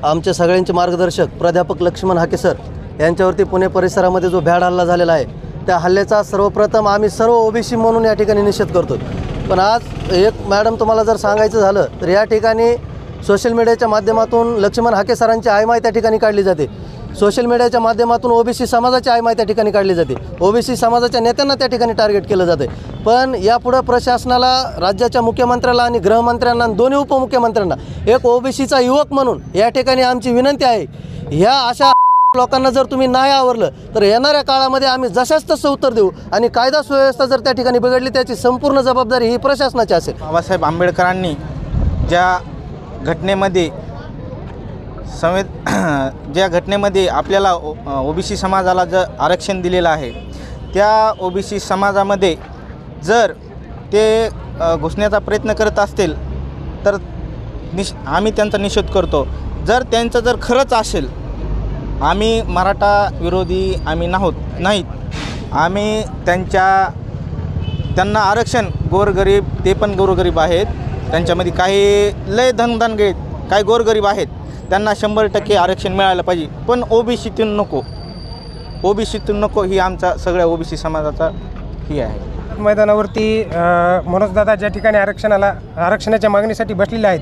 आमचे सगळ्यांचे मार्गदर्शक प्राध्यापक लक्ष्मण हाके सर यांच्यावरती पुणे परिसरामध्ये जो भ्याड हल्ला झालेला आहे, त्या हल्ल्याचा सर्वप्रथम आम्ही सर्व ओबीसी म्हणून या ठिकाणी निषेध करतो। पण आज एक मॅडम तुम्हाला जर सांगायचं झालं तर या ठिकाणी सोशल मीडियाच्या माध्यमातून लक्ष्मण हाके सरांची आयमाय त्या ठिकाणी काढली जाते, सोशल मीडियाच्या माध्यमातून ओबीसी समाजाची आयमाय त्या ठिकाणी काढली जाते, ओबीसी समाजाच्या नेत्यांना त्या ठिकाणी टार्गेट केलं जाते। पण यापुढे प्रशासनाला, राज्याच्या मुख्यमंत्र्याला आणि गृहमंत्र्यांना, दोन्ही उपमुख्यमंत्र्यांना एक ओबीसीचा युवक म्हणून या ठिकाणी आमची विनंती आहे, ह्या अशा लोकांना जर तुम्ही नाही आवरलं तर येणाऱ्या काळामध्ये आम्ही जशाच तसं उत्तर देऊ आणि कायदा सुव्यवस्था जर त्या ठिकाणी बिघडली त्याची संपूर्ण जबाबदारी ही प्रशासनाची असेल। बाबासाहेब आंबेडकरांनी ज्या घटनेमध्ये आपल्याला ओबीसी समाजाला जर आरक्षण दिलेलं आहे, त्या ओबीसी समाजामध्ये जर ते घुसण्याचा प्रयत्न करत असतील तर आम्ही त्यांचा निषेध करतो। जर त्यांचं जर खरंच असेल, आम्ही मराठा विरोधी आम्ही नाहीत, आम्ही त्यांना आरक्षण, गोरगरीब ते पण गोरगरीब आहेत, त्यांच्यामध्ये काही लय धनगे काही गोरगरीब आहेत, त्यांना 100% आरक्षण मिळालं पाहिजे, पण ओबीसीतून नको ही आमचा सगळ्या ओबीसी समाजाचा ही आहे। मैदानावरती मनोजदादा ज्या ठिकाणी आरक्षणाच्या मागणीसाठी बसलेले आहेत,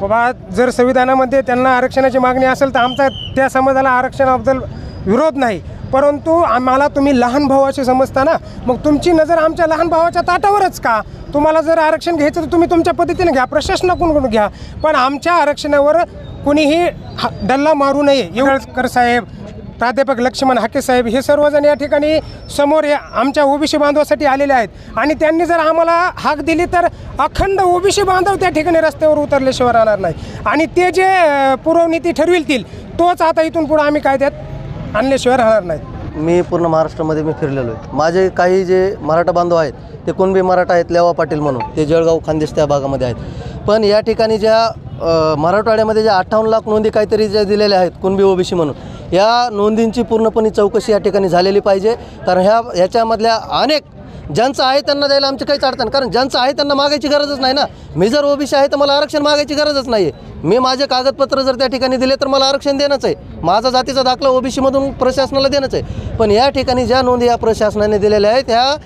बाबा जर संविधानामध्ये त्यांना आरक्षणाची मागणी असेल तर आमचा त्या समाजाला आरक्षणाबद्दल विरोध नाही, परंतु आम्हाला तुम्ही लहान भाऊ असे समजता ना, मग तुमची नजर आमच्या लहान भावाच्या ताटावरच का? तुम्हाला जर आरक्षण घ्यायचं तर तुम्ही तुमच्या पद्धतीने घ्या, प्रशासनाकडून घ्या, पण आमच्या आरक्षणावर कुणीही डल्ला मारू नये। येवळकर साहेब, प्राध्यापक लक्ष्मण हाके साहेब हे सर्वजण या ठिकाणी समोर आमच्या ओबीसी बांधवासाठी आलेले आहेत आणि त्यांनी जर आम्हाला हाक दिली तर अखंड ओबीसी बांधव त्या ठिकाणी रस्त्यावर उतरल्याशिवाय राहणार नाही आणि ते जे पुरवनीती ठरवितील तोच आता इथून पुढे आम्ही कायद्यात आणल्याशिवाय राहणार नाही। मी पूर्ण महाराष्ट्रामध्ये मी फिरलेलो आहे। माझे काही जे मराठा बांधव आहेत ते कुणबी मराठा आहेत, लेवा पाटील म्हणून, ते जळगाव खानदेश त्या भागामध्ये आहेत। पण या ठिकाणी ज्या मराठवाड्यामध्ये ज्या 58 लाख नोंदी काहीतरी ज्या दिलेल्या आहेत कुणबी ओबीसी म्हणून, या नोंदींची पूर्णपणे चौकशी या ठिकाणी झालेली पाहिजे। कारण ह्याच्यामधल्या अनेक ज्यांचं आहे त्यांना द्यायला आमची काहीच अडचण, कारण ज्यांचं आहे त्यांना मागायची गरजच नाही ना। मी जर ओबीसी आहे तर मला आरक्षण मागायची गरजच नाही आहे, मी माझे कागदपत्र जर त्या ठिकाणी दिले तर मला आरक्षण देणंच आहे, माझा जातीचा दाखला ओबीसीमधून प्रशासनाला देणंच आहे। पण या ठिकाणी ज्या नोंदी या प्रशासनाने दिलेल्या आहेत ह्या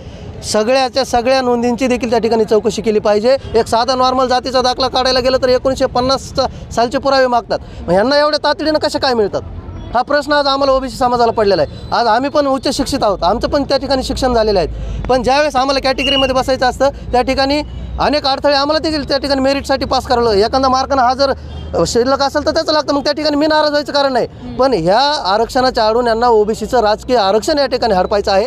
सगळ्या नोंदींची देखील त्या ठिकाणी चौकशी केली पाहिजे। एक साधा नॉर्मल जातीचा दाखला काढायला गेलं तर 1950 सालचे पुरावे मागतात, मग ह्यांना एवढ्या तातडीनं कशा काय मिळतात? हा प्रश्न आज आम्हाला ओबीसी समाजाला पडलेला आहे। आज आम्ही पण उच्च शिक्षित आहोत, आमचं पण त्या ठिकाणी शिक्षण झालेलं आहे, पण ज्यावेळेस आम्हाला कॅटेगरीमध्ये बसायचं असतं त्या ठिकाणी अनेक अडथळे आम्हाला देखील त्या ठिकाणी मेरिटसाठी पास करावं, एखादा मार्कानं हा जर शिल्लक असेल तर त्याचं लागतं, मग त्या ठिकाणी मी नाराज व्हायचं कारण नाही। पण ह्या आरक्षणाच्या आडून यांना ओबीसीचं राजकीय आरक्षण या ठिकाणी हडपायचं आहे।